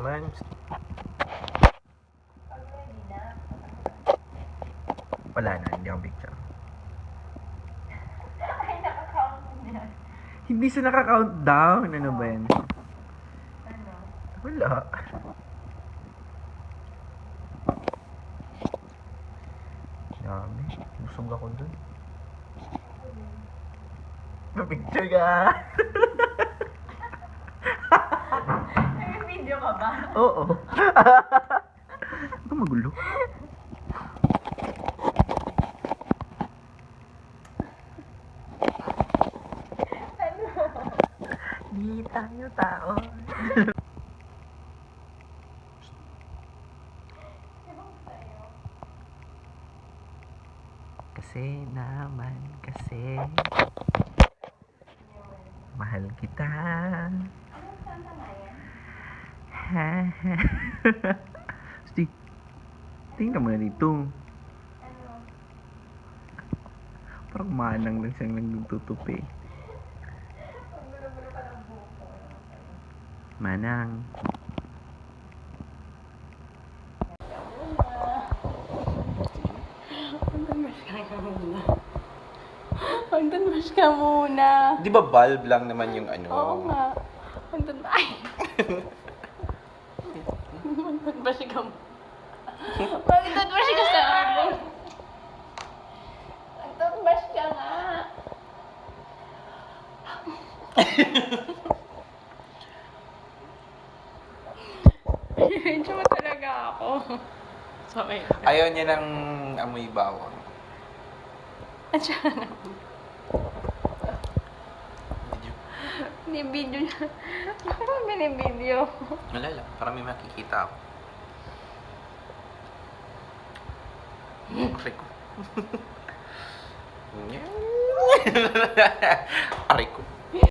naman. Wala na, hindi ako picture. Ay, naka-count niya. Hindi siya naka-countdown. Ano ba yan? Ano? Wala. Dami. Busog ako dun. Mapicture ka! May video ka ba? Oo. Ito magulo. Ano? Di tayo tao. Ewan sa'yo. Kasi naman, kasi mahal kita. Anong kanta nga yan? Steve, tingnan mo na dito. Ano? Parang manang lang siyang nagtutupi. Ang gulo-gulo ka ng buko. Manang. Magdunmash ka muna. Di ba bulb lang naman yung ano? Oo nga. Ay! Magdunmash ka muna. Magdunmash ka sa akin. Magdunmash ka nga. Medyo mo talaga ako. Sorry. Ayaw niya ng amoy bawang. At saka na. Video. Ni-video niya. Bakit mo binibideo? Wala lang, para may makikita ako. Aray ko. Aray ko.